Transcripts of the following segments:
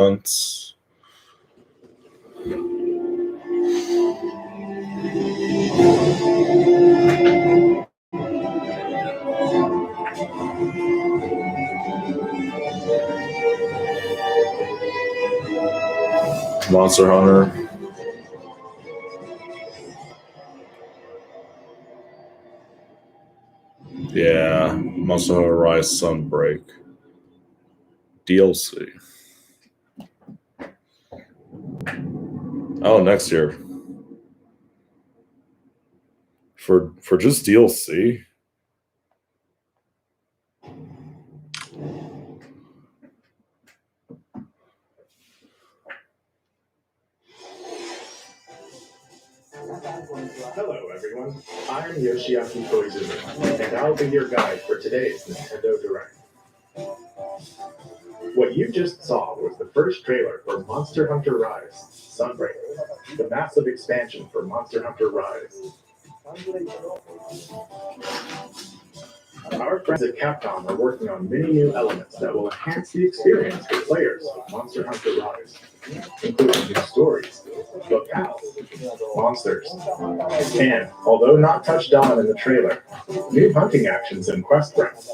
Hunts. Monster Hunter. Yeah, Monster Hunter Rise Sunbreak. DLC. Oh, next year. For just DLC? Hello everyone, I'm Yoshiaki Koizumi, and I'll be your guide for today's Nintendo Direct. What you just saw was the first trailer for Monster Hunter Rise Sunbreak, the massive expansion for Monster Hunter Rise. Our friends at Capcom are working on many new elements that will enhance the experience for players of Monster Hunter Rise, including new stories, locales, monsters, and, although not touched on in the trailer, new hunting actions and quest breaks.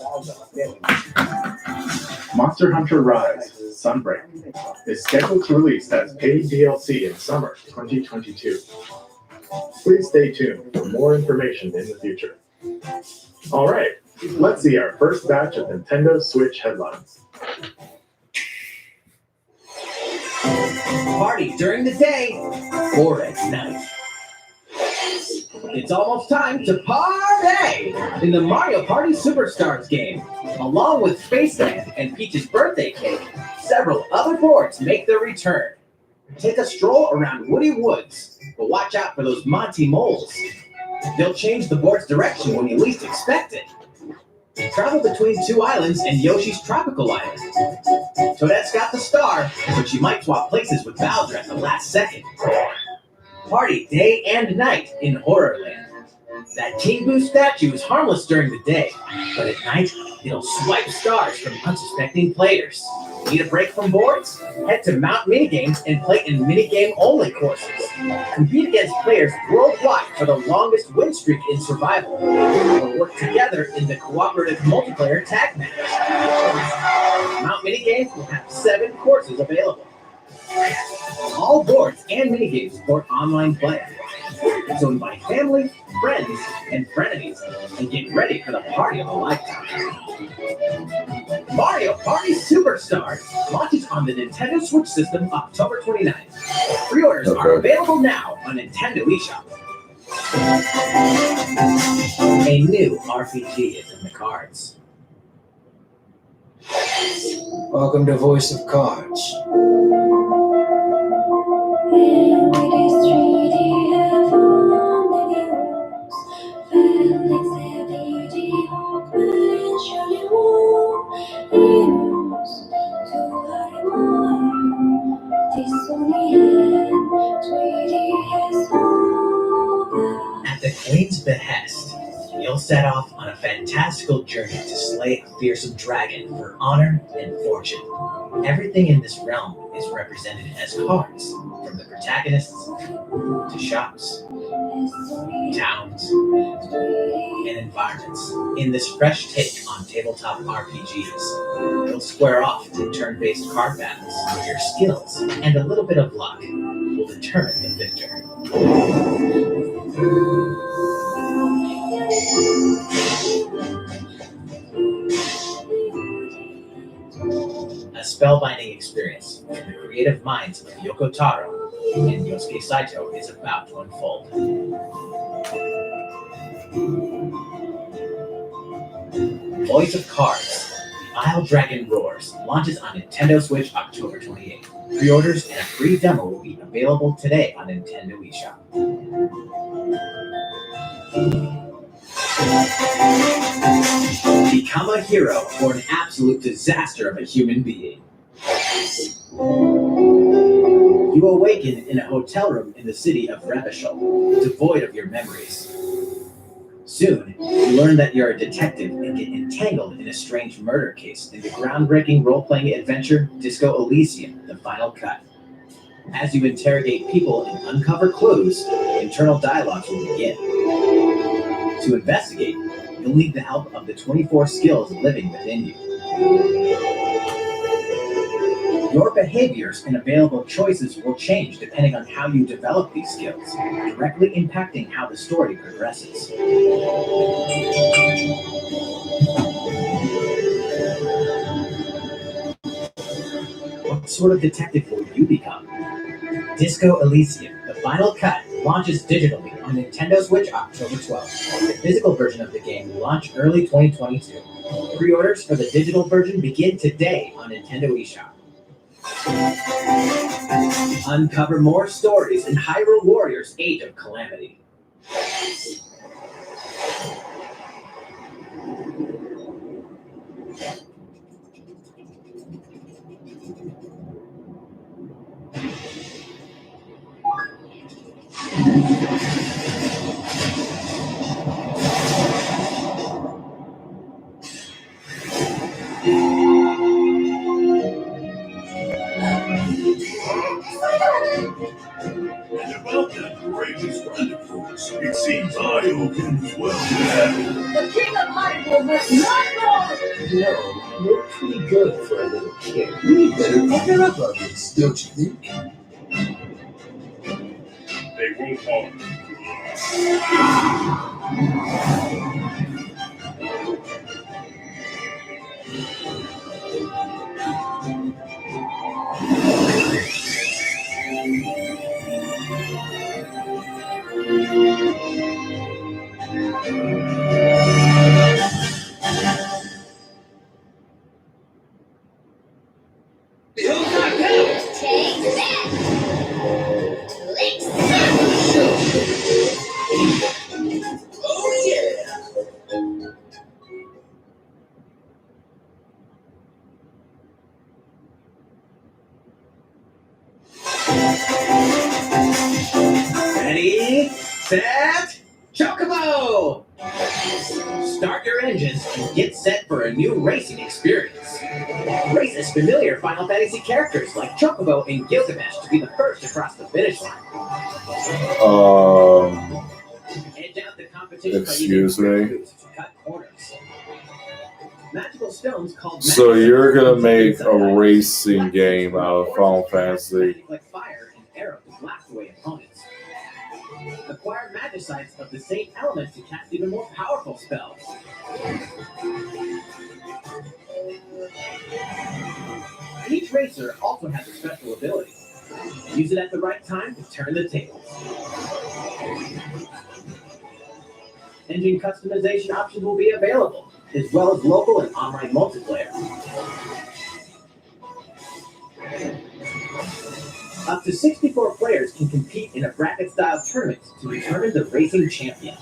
Monster Hunter Rise Sunbreak is scheduled to release as paid DLC in summer 2022. Please stay tuned for more information in the future. All right, let's see our first batch of Nintendo Switch headlines. Party during the day or at night. It's almost time to party in the Mario Party Superstars game. Along with Spaceland and Peach's birthday cake, several other boards make their return. Take a stroll around Woody Woods, but watch out for those Monty moles. They'll change the board's direction when you least expect it. Travel between two islands and Yoshi's tropical island. Toadette's got the star, but she might swap places with Bowser at the last second. Party day and night in Horrorland. That King Boo statue is harmless during the day, but at night, it'll swipe stars from unsuspecting players. Need a break from boards? Head to Mount Minigames and play in minigame-only courses. Compete against players worldwide for the longest win streak in survival. Or work together in the cooperative multiplayer tag match. Mount Minigames will have 7 courses available. All boards and minigames support online play. So invite family, friends, and frenemies and get ready for the party of a lifetime. Mario Party Superstars launches on the Nintendo Switch system October 29th. Pre-orders are available now on Nintendo eShop. A new RPG is in the cards. Welcome to Voice of Cards. At the Queen's behest, you'll set off on a fantastical journey to slay a fearsome dragon for honor and fortune. Everything in this realm is represented as cards, from the protagonists to shops, towns, and environments. In this fresh take on tabletop RPGs, you'll square off in turn-based card battles where your skills and a little bit of luck will determine the victor. A spellbinding experience from the creative minds of Yoko Taro and Yosuke Saito is about to unfold. Voice of Cards, The Isle Dragon Roars, launches on Nintendo Switch October 28th. Pre-orders and a free demo will be available today on Nintendo eShop. Become a hero or an absolute disaster of a human being. You awaken in a hotel room in the city of Ravishal, devoid of your memories. Soon, you learn that you're a detective and get entangled in a strange murder case in the groundbreaking role-playing adventure Disco Elysium: The Final Cut. As you interrogate people and uncover clues, internal dialogues will begin. To investigate, you'll need the help of the 24 skills living within you. Your behaviors and available choices will change depending on how you develop these skills, directly impacting how the story progresses. What sort of detective will you become? Disco Elysium: The Final Cut launches digitally on Nintendo Switch October 12th. The physical version of the game will launch early 2022. Pre-orders for the digital version begin today on Nintendo eShop. Uncover more stories in Hyrule Warriors: Age of Calamity. And about that courageous running force, it seems I open as well. The king of Hyrule must not go! No, you're pretty good for a little kid. You better pucker up on this, don't you think? They won't harm Who's not coming? Take that! Lick Oh yeah! Ready, set, Chocobo! Start your engines and get set for a new racing experience. Race as familiar Final Fantasy characters like Chocobo and Gilgamesh to be the first to cross the finish line. Edge out the competition Excuse by using me? moves to cut corners. Magical stones called So magic you're gonna stones make inside a items. racing game out of Final Fantasy? Magic like fire and arrows blast away opponents. Acquire magicites of the same element to cast even more powerful spells. Each racer also has a special ability. Use it at the right time to turn the tables. Engine customization options will be available, as well as local and online multiplayer. Up to 64 players can compete in a bracket-style tournament to determine the racing champion.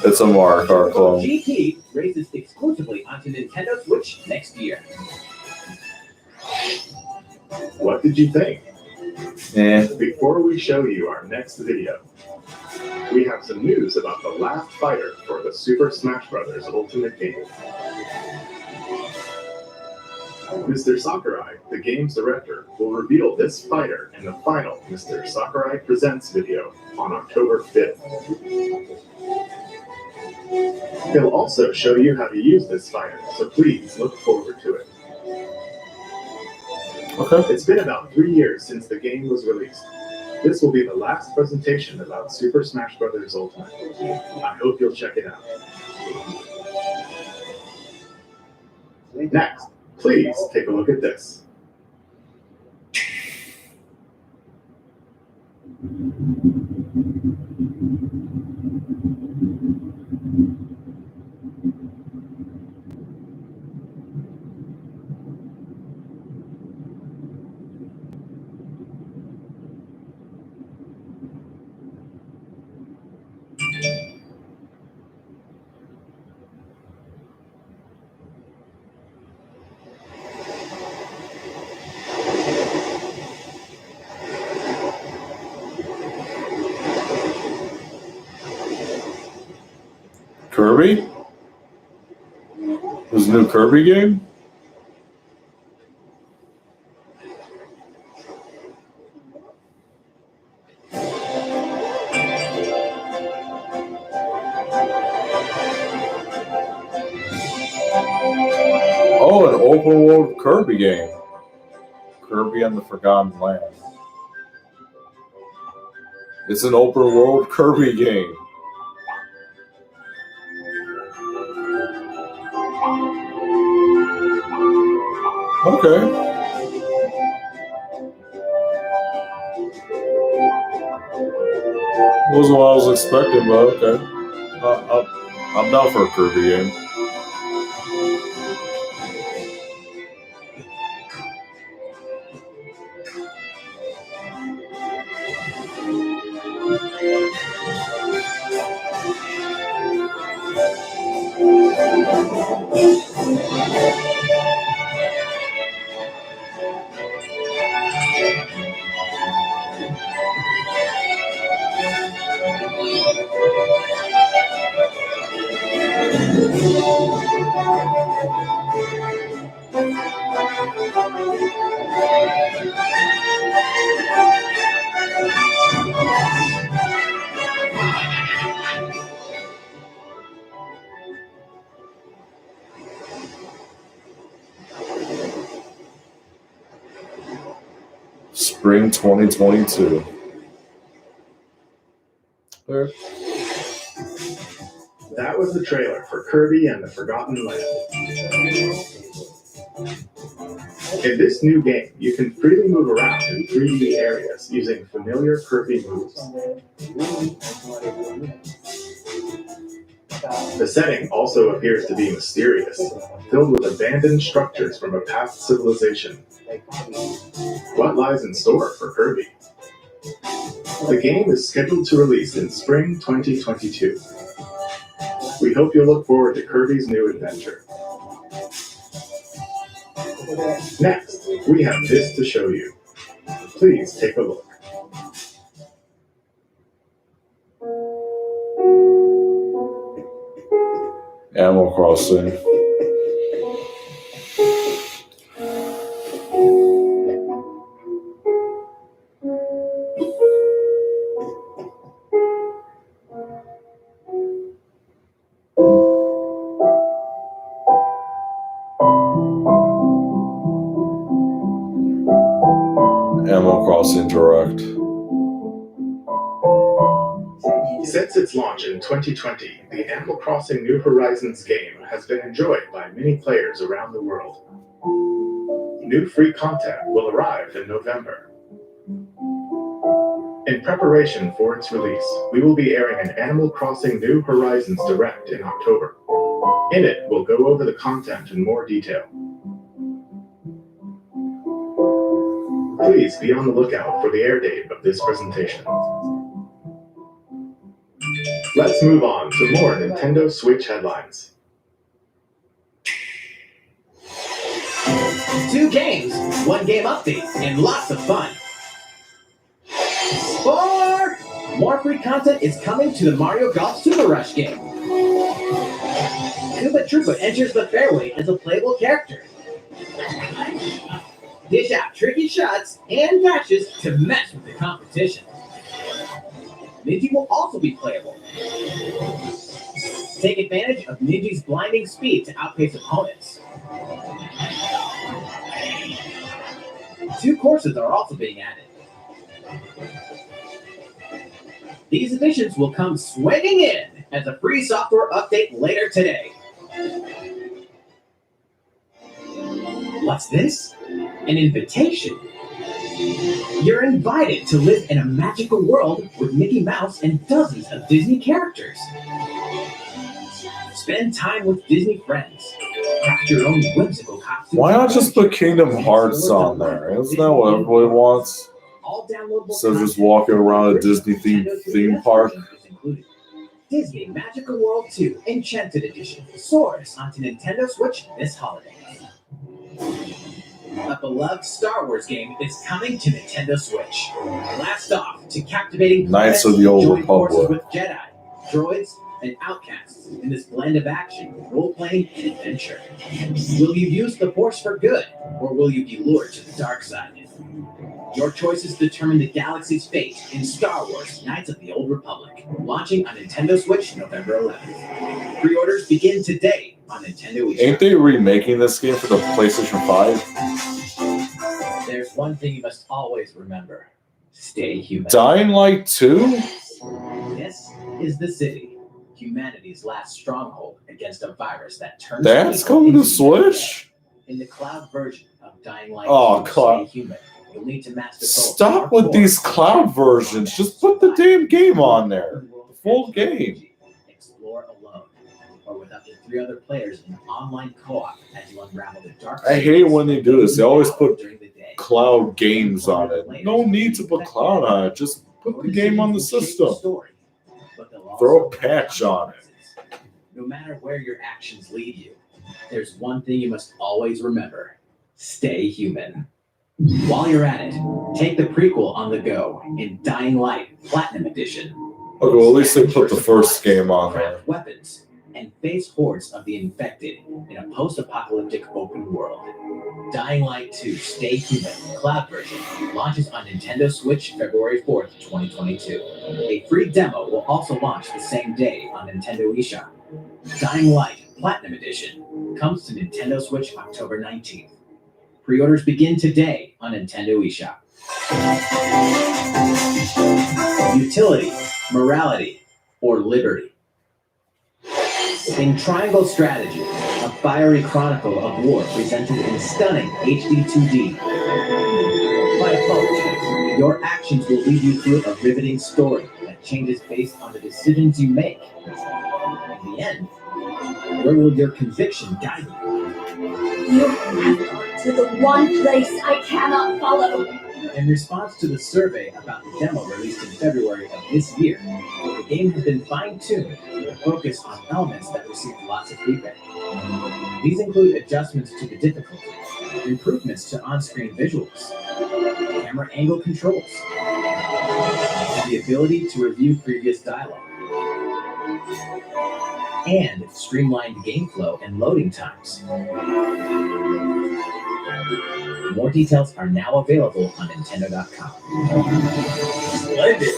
It's a Mario Kart clone. GP races exclusively onto Nintendo Switch next year. What did you think? Eh. Before we show you our next video, we have some news about the last fighter for the Super Smash Bros. Ultimate game. Mr. Sakurai, the game's director, will reveal this fighter in the final Mr. Sakurai Presents video on October 5th. He'll also show you how to use this fighter, so please look forward to it. Okay. It's been about 3 years since the game was released. This will be the last presentation about Super Smash Bros. Ultimate. I hope you'll check it out. Next, please take a look at this. Kirby? There's a new Kirby game? Oh, an open world Kirby game. Kirby and the Forgotten Land. It's an open world Kirby game. Okay. Wasn't what I was expecting, but okay. I'm down for a Kirby game. Spring 2022. Okay. That was the trailer for Kirby and the Forgotten Land. In this new game, you can freely move around in 3D areas using familiar Kirby moves. The setting also appears to be mysterious, filled with abandoned structures from a past civilization. What lies in store for Kirby? The game is scheduled to release in spring 2022. We hope you'll look forward to Kirby's new adventure. Next, we have this to show you. Please take a look. Animal Crossing. Animal Crossing Direct. Since its launch in 2020, the Animal Crossing New Horizons game has been enjoyed by many players around the world. New free content will arrive in November. In preparation for its release, we will be airing an Animal Crossing New Horizons Direct in October. In it, we'll go over the content in more detail. Please be on the lookout for the air date of this presentation. Let's move on to more Nintendo Switch headlines. 2 games, 1 game update, and lots of fun. More free content is coming to the Mario Golf Super Rush game. Koopa Troopa enters the fairway as a playable character. Dish out tricky shots and patches to mess with the competition. Ninja will also be playable. Take advantage of Ninja's blinding speed to outpace opponents. 2 courses are also being added. These additions will come swinging in as a free software update later today. What's this? An invitation. You're invited to live in a magical world with Mickey Mouse and dozens of Disney characters. Spend time with Disney friends. Craft your own whimsical costumes. Why not just put Kingdom Hearts on there? Isn't that what everybody wants? All downloadable So just walking around a Disney theme park. Disney Magical World 2 Enchanted Edition soars onto Nintendo Switch this holiday. A beloved Star Wars game is coming to Nintendo Switch. Blast off to captivating Knights of the Old join forces Republic. with Jedi, droids, and outcasts in this blend of action, role-playing, and adventure. Will you use the Force for good, or will you be lured to the dark side? Your choices determine the galaxy's fate in Star Wars Knights of the Old Republic, launching on Nintendo Switch November 11th. Pre-orders begin today on Nintendo eShop. Ain't they remaking this game for the PlayStation 5? There's one thing you must always remember. Stay human. Dying Light 2? This is the city, humanity's last stronghold against a virus that turns That's people coming to into Switch? In the cloud version of Dying Light Oh, 2, cloud. Stay Human, you'll need to master both Stop Mark with IV these cloud versions. Just put the damn game on there. The full game. Explore alone, or with up to 3 other players in online co-op as you unravel the dark. I hate when they do this. They always put during the day. cloud games on it. No need to put cloud on it. Just put the game on the system. Throw a patch on it. No matter where your actions lead you, there's one thing you must always remember. Stay human. While you're at it, take the prequel on the go in Dying Light Platinum Edition. Okay, well, at least they put the first game on there. Craft weapons and face hordes of the infected in a post-apocalyptic open world. Dying Light 2 Stay Human Cloud version launches on Nintendo Switch February 4th, 2022. A free demo will also launch the same day on Nintendo eShop. Dying Light Platinum Edition comes to Nintendo Switch October 19th. Pre-orders begin today on Nintendo eShop. Utility, morality, or liberty. In Triangle Strategy, a fiery chronicle of war presented in stunning HD 2D. By default, your actions will lead you through a riveting story that changes based on the decisions you make. In the end, where will your conviction guide you? You have gone to the one place I cannot follow. In response to the survey about the demo released in February of this year, the game has been fine-tuned to focus on elements that received lots of feedback. These include adjustments to the difficulty, improvements to on-screen visuals, camera angle controls, the ability to review previous dialogue, and streamlined game flow and loading times. More details are now available on Nintendo.com. Splendid!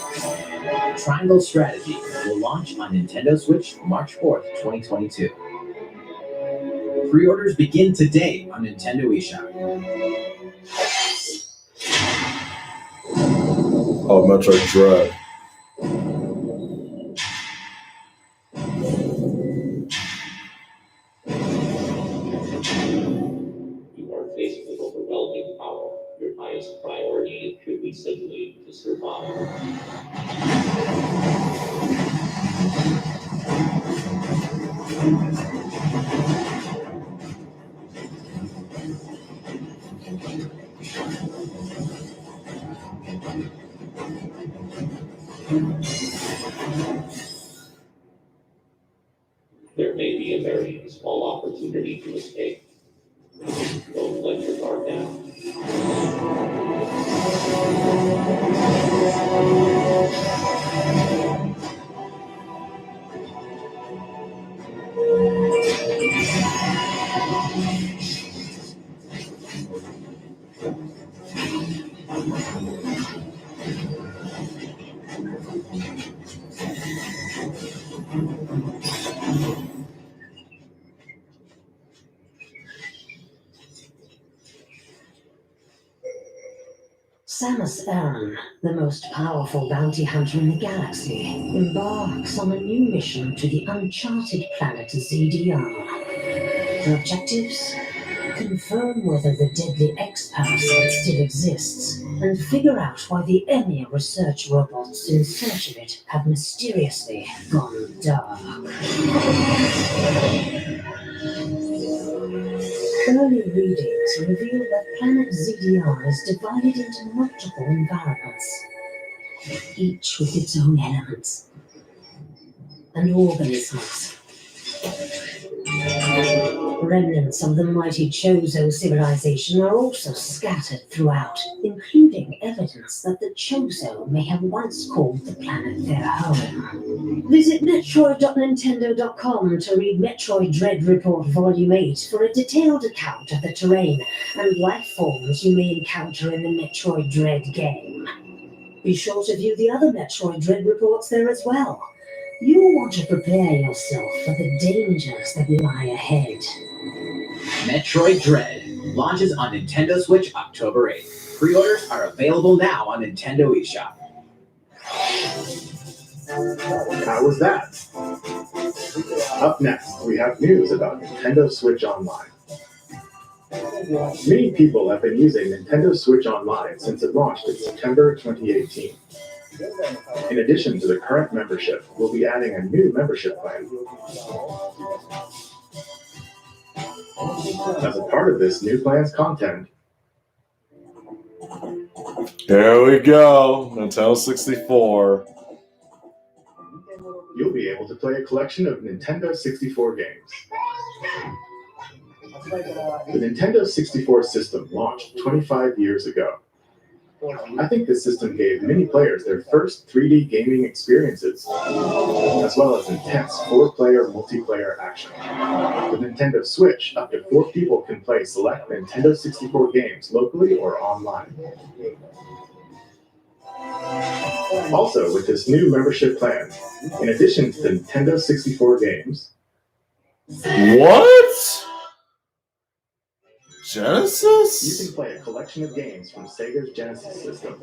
Triangle Strategy will launch on Nintendo Switch March 4th, 2022. Pre-orders begin today on Nintendo eShop. Oh, Metroid Dread. You are faced with overwhelming power. Your highest priority should be simply to survive. There may be a very small opportunity to escape. Don't let your guard down. Samus Aran, the most powerful bounty hunter in the galaxy, embarks on a new mission to the uncharted planet ZDR. Her objectives? Confirm whether the deadly X-parasite still exists, and figure out why the Emir research robots in search of it have mysteriously gone dark. Early readings reveal that planet ZDR is divided into multiple environments, each with its own elements and organisms. Remnants of the mighty Chozo civilization are also scattered throughout, including evidence that the Chozo may have once called the planet their home. Visit Metroid.Nintendo.com to read Metroid Dread Report Volume 8 for a detailed account of the terrain and life forms you may encounter in the Metroid Dread game. Be sure to view the other Metroid Dread reports there as well. You'll want to prepare yourself for the dangers that lie ahead. Metroid Dread launches on Nintendo Switch October 8th. Pre-orders are available now on Nintendo eShop. How was that? Up next, we have news about Nintendo Switch Online. Many people have been using Nintendo Switch Online since it launched in September 2018. In addition to the current membership, we'll be adding a new membership plan. As a part of this new plan's content, Here we go. Nintendo 64. you'll be able to play a collection of Nintendo 64 games. The Nintendo 64 system launched 25 years ago. I think this system gave many players their first 3D gaming experiences, as well as intense 4-player multiplayer action. With Nintendo Switch, up to 4 people can play select Nintendo 64 games locally or online. Also, with this new membership plan, in addition to the Nintendo 64 games, What? you Genesis? can play a collection of games from Sega's Genesis system.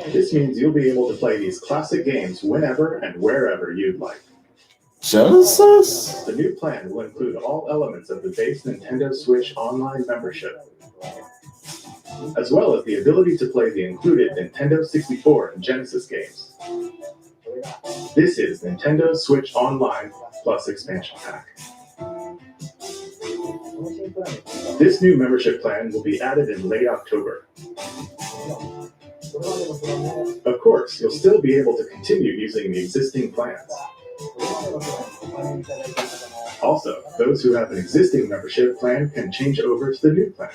This means you'll be able to play these classic games whenever and wherever you'd like. Genesis? The new plan will include all elements of the base Nintendo Switch Online membership, as well as the ability to play the included Nintendo 64 and Genesis games. This is Nintendo Switch Online plus expansion pack. This new membership plan will be added in late October. Of course, you'll still be able to continue using the existing plans. Also, those who have an existing membership plan can change over to the new plan.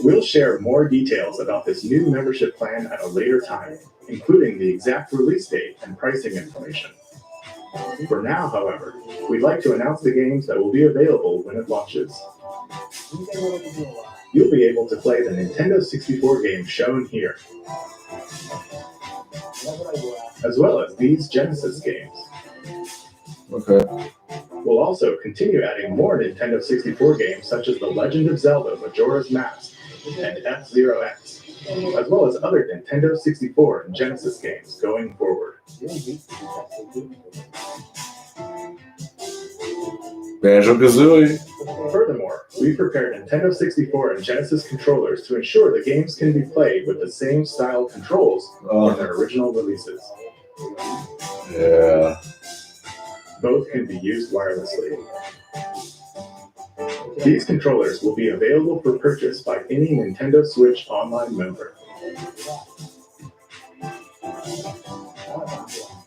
We'll share more details about this new membership plan at a later time, including the exact release date and pricing information. For now, however, we'd like to announce the games that will be available when it launches. You'll be able to play the Nintendo 64 games shown here, as well as these Genesis games. Okay. We'll also continue adding more Nintendo 64 games such as The Legend of Zelda Majora's Mask and F-Zero X, as well as other Nintendo 64 and Genesis games going forward. Banjo-Kazooie. Furthermore, we've prepared Nintendo 64 and Genesis controllers to ensure the games can be played with the same style controls from their original releases. Yeah. Both can be used wirelessly. These controllers will be available for purchase by any Nintendo Switch Online member.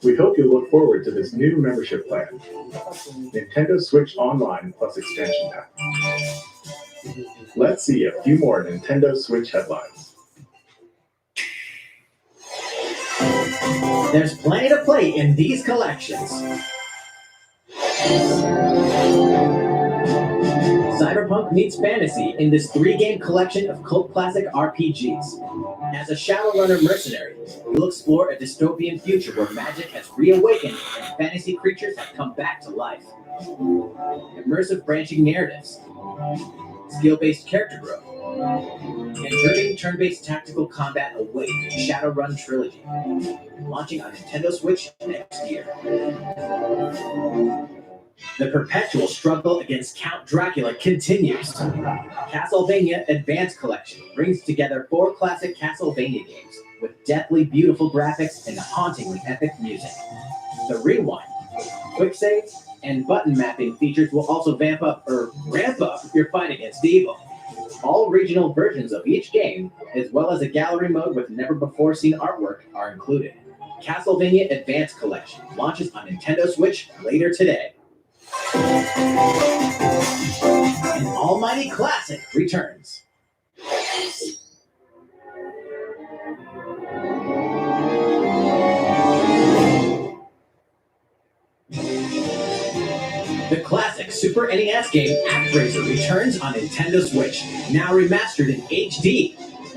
We hope you look forward to this new membership plan, Nintendo Switch Online plus expansion pack. Let's see a few more Nintendo Switch headlines. There's plenty to play in these collections. Cyberpunk meets fantasy in this 3-game collection of cult classic RPGs. As a Shadowrunner mercenary, you'll explore a dystopian future where magic has reawakened and fantasy creatures have come back to life. Immersive branching narratives, skill-based character growth, and driven turn-based tactical combat await Shadowrun Trilogy, launching on Nintendo Switch next year. The perpetual struggle against Count Dracula continues. Castlevania Advance Collection brings together 4 classic Castlevania games with deathly beautiful graphics and hauntingly epic music. The Rewind, quick save, and button mapping features will also ramp up your fight against evil. All regional versions of each game, as well as a gallery mode with never-before-seen artwork, are included. Castlevania Advance Collection launches on Nintendo Switch later today. An almighty classic returns. The classic Super NES game ActRaiser returns on Nintendo Switch, now remastered in HD.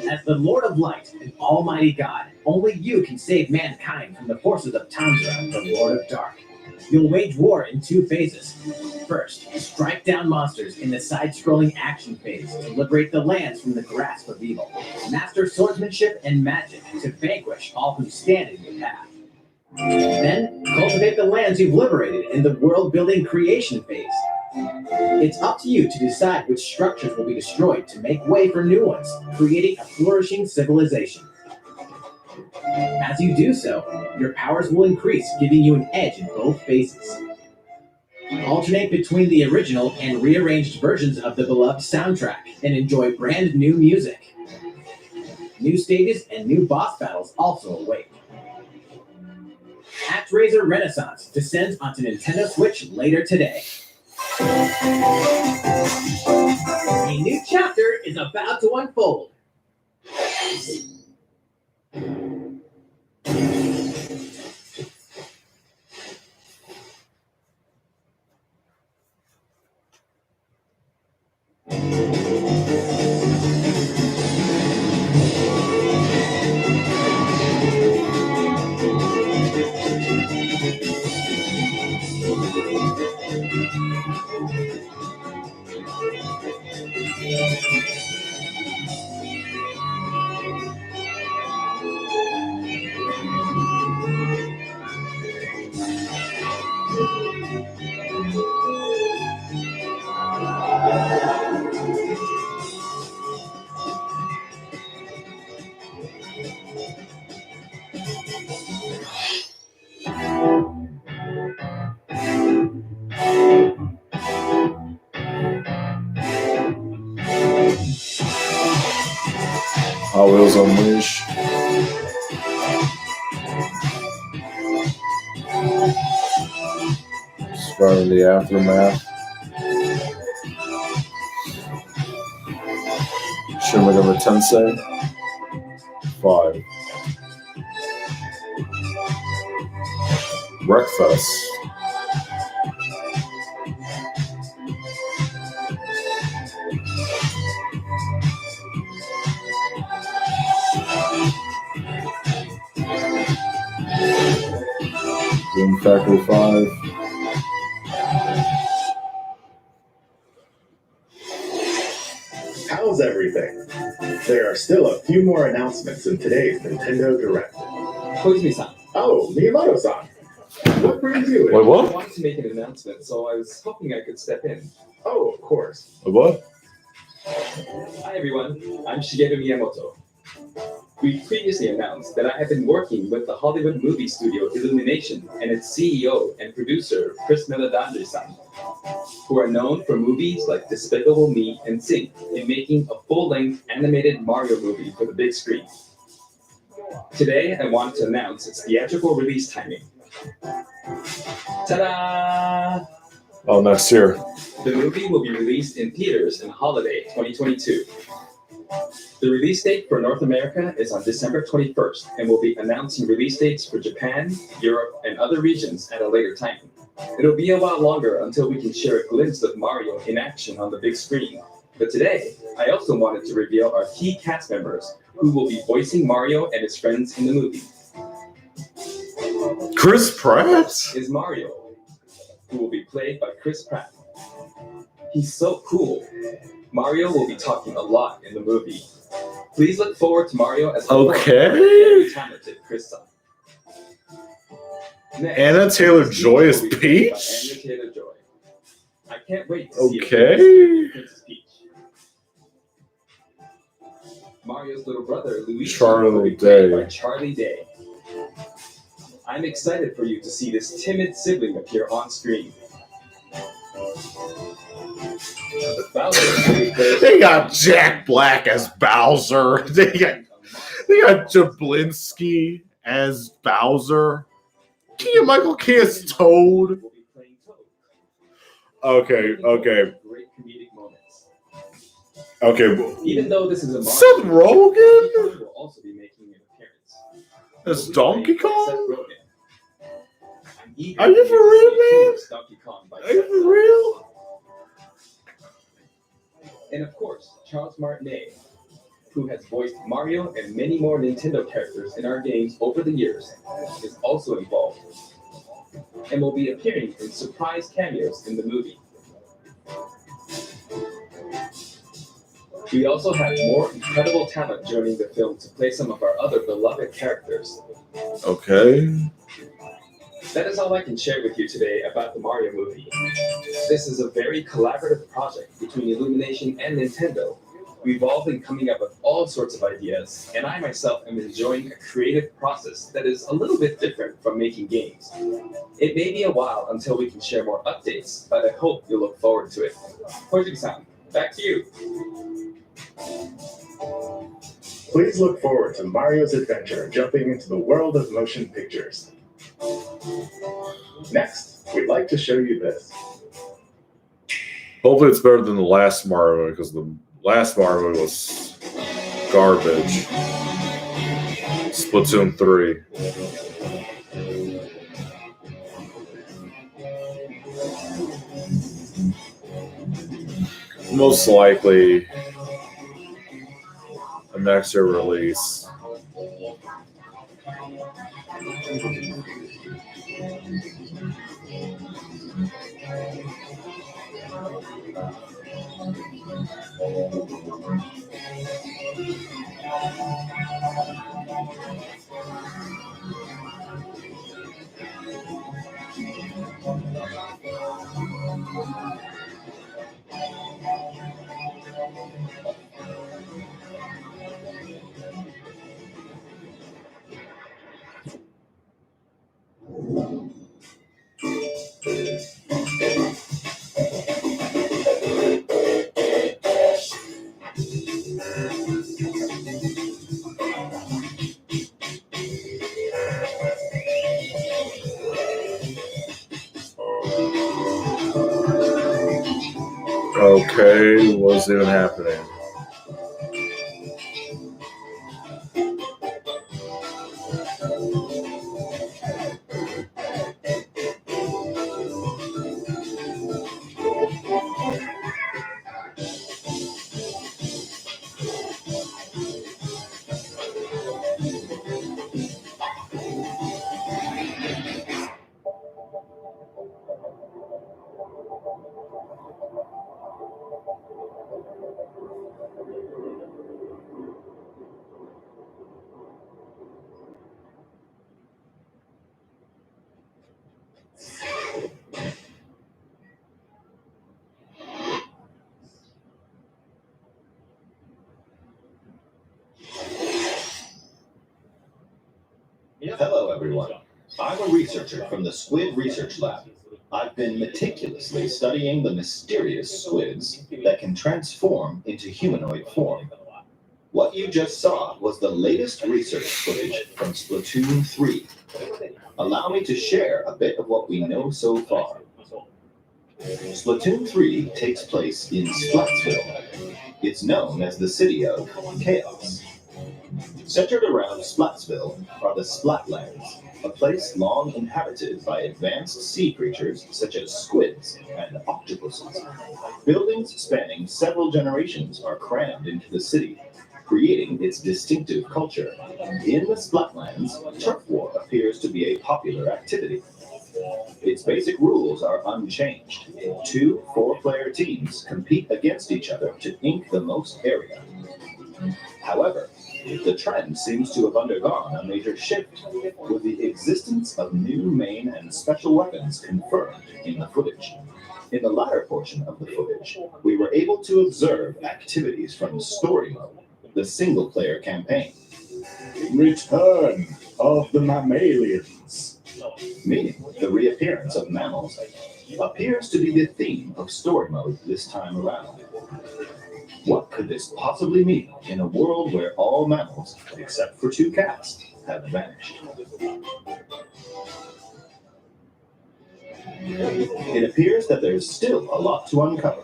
As the Lord of Light and Almighty God, only you can save mankind from the forces of Tanjiro, the Lord of Dark. You'll wage war in 2 phases. First, strike down monsters in the side-scrolling action phase to liberate the lands from the grasp of evil. Master swordsmanship and magic to vanquish all who stand in your path. Then, cultivate the lands you've liberated in the world-building creation phase. It's up to you to decide which structures will be destroyed to make way for new ones, creating a flourishing civilization. As you do so, your powers will increase, giving you an edge in both phases. Alternate between the original and rearranged versions of the beloved soundtrack and enjoy brand new music. New stages and new boss battles also await. ActRaiser Renaissance descends onto Nintendo Switch later today. A new chapter is about to unfold. Hot Wheels Unleashed. Starting the aftermath. Shin Megami Tensei 5. Wreckfest. Doom Factory 5. How's everything? There are still a few more announcements in today's Nintendo Direct. Koizumi-san, Oh, Miyamoto-san. What brings you in? Wait, I what? wanted to make an announcement, so I was hoping I could step in. Oh, of course. What? Hi everyone, I'm Shigeru Miyamoto. We previously announced that I have been working with the Hollywood movie studio Illumination and its CEO and producer Chris Meledandri-san, who are known for movies like Despicable Me and Sing, in making a full-length animated Mario movie for the big screen. Today, I want to announce its theatrical release timing. Ta-da! Oh, next year. The movie will be released in theaters in holiday 2022. The release date for North America is on December 21st, and we'll be announcing release dates for Japan, Europe, and other regions at a later time. It'll be a while longer until we can share a glimpse of Mario in action on the big screen. But today, I also wanted to reveal our key cast members who will be voicing Mario and his friends in the movie. Chris Pratt? Is Mario, who will be played by Chris Pratt. He's so cool. Mario will be talking a lot in the movie. Please look forward to Mario as a Okay. talented Chris-san. Next, Anna Taylor-Joy is will be played by Peach? Anya Taylor-Joy. I can't wait to see Okay. Princess Peach. Mario's little brother, Luigi, Charlie will be played Day. by Charlie Day. I'm excited for you to see this timid sibling appear on screen. Bowser will be played They got Jack Black as Bowser. They got Jablinski as Bowser. Keegan Michael Key as Toad. Will be playing Toad. Okay. Great comedic moments. Okay. Even though this is a Seth Donkey Rogen Kong will also be making an appearance. as Donkey Seth Kong? Rogen. I'm eager Are you to for see real, man? Toad's Donkey Kong by Are you Seth for Rogen. real? And of course, Charles Martinet, who has voiced Mario and many more Nintendo characters in our games over the years, is also involved and will be appearing in surprise cameos in the movie. We also have more incredible talent joining the film to play some of our other beloved characters. Okay. That is all I can share with you today about the Mario movie. This is a very collaborative project between Illumination and Nintendo. We've all been coming up with all sorts of ideas, and I myself am enjoying a creative process that is a little bit different from making games. It may be a while until we can share more updates, but I hope you'll look forward to it. Hojin-san, back to you. Please look forward to Mario's adventure jumping into the world of motion pictures. Next, we'd like to show you this. Hopefully it's better than the last Mario because the last Mario was garbage. Splatoon 3. Most likely a next year release. Okay, what's even happening? Hello, everyone. I'm a researcher from the Squid Research Lab. I've been meticulously studying the mysterious squids that can transform into humanoid form. What you just saw was the latest research footage from Splatoon 3. Allow me to share a bit of what we know so far. Splatoon 3 takes place in Splatsville. It's known as the City of Chaos. Centered around Splatsville are the Splatlands, a place long inhabited by advanced sea creatures such as squids and octopuses. Buildings spanning several generations are crammed into the city, creating its distinctive culture. In the Splatlands, turf war appears to be a popular activity. Its basic rules are unchanged. 2 4-player teams compete against each other to ink the most area. However, the trend seems to have undergone a major shift, with the existence of new main and special weapons confirmed in the footage. In the latter portion of the footage, we were able to observe activities from Story Mode, the single-player campaign. Return of the mammalians. Meaning the reappearance of mammals appears to be the theme of Story Mode this time around. What could this possibly mean in a world where all mammals, except for 2 cats, have vanished? It appears that there's still a lot to uncover.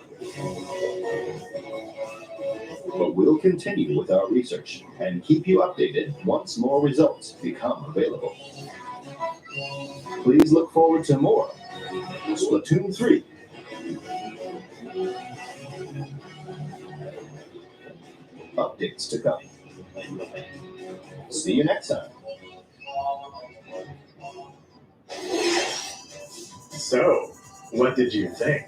But we'll continue with our research and keep you updated once more results become available. Please look forward to more Splatoon 3. Updates to come. See you next time. So, what did you think?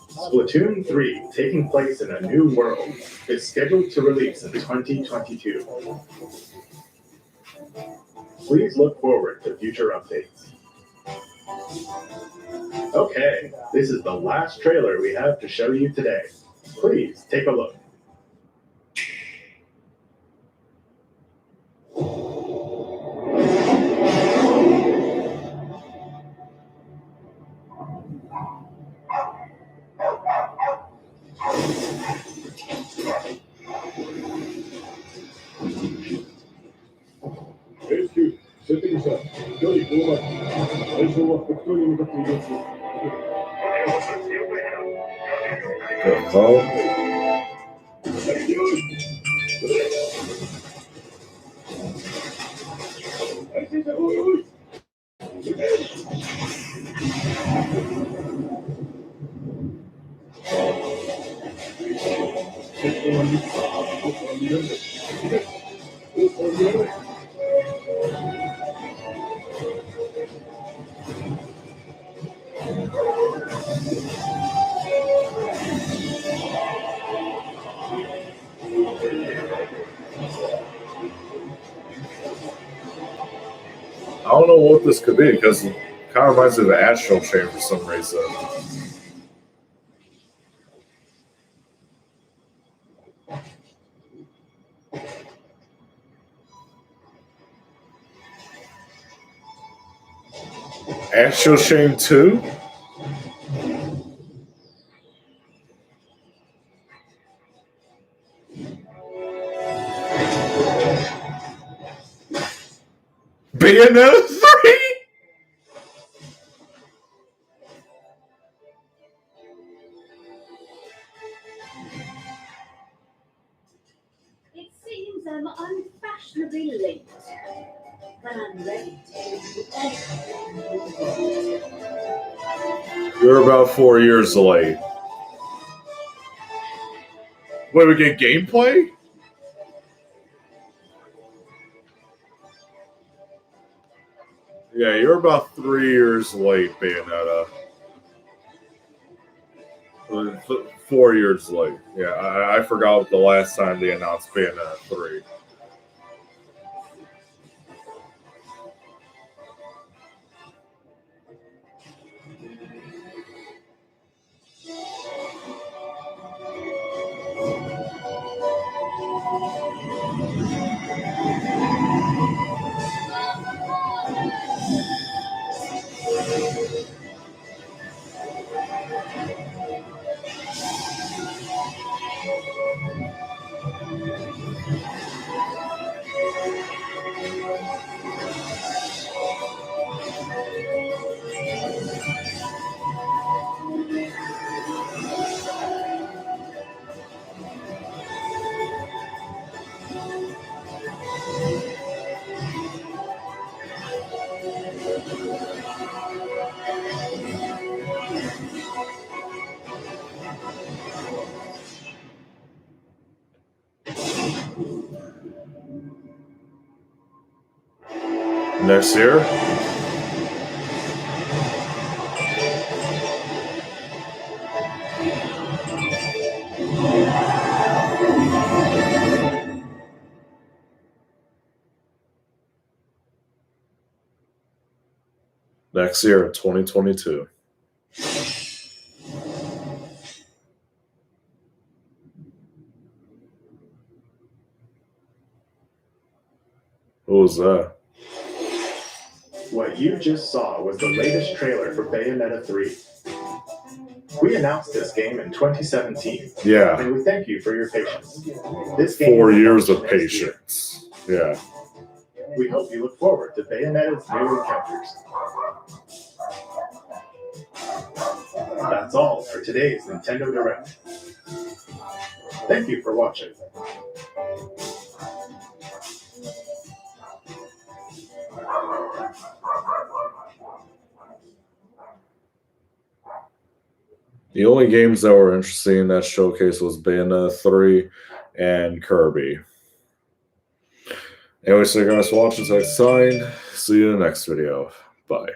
Splatoon 3, taking place in a new world, is scheduled to release in 2022. Please look forward to future updates. Okay, this is the last trailer we have to show you today. Please take a look. I don't know what this could be because it kind of reminds me of the Astral Chain for some reason. Astral Chain 2? Bayonetta 3? It seems I'm unfashionably late, but I'm ready to give you everything. You're about 4 years late. Wait, we get gameplay? Yeah, you're about 3 years late, Bayonetta. 4 years late. Yeah, I forgot the last time they announced Bayonetta 3. Next year? Next year in 2022. What was that? What you just saw was the latest trailer for Bayonetta 3. We announced this game in 2017, Yeah, and we thank you for your patience. This game 4 will years launch of next year. patience. Yeah. We hope you look forward to Bayonetta's new encounters. That's all for today's Nintendo Direct. Thank you for watching. The only games that were interesting in that showcase was Bayonetta 3 and Kirby. Anyway, so you guys watch this next time. See you in the next video. Bye.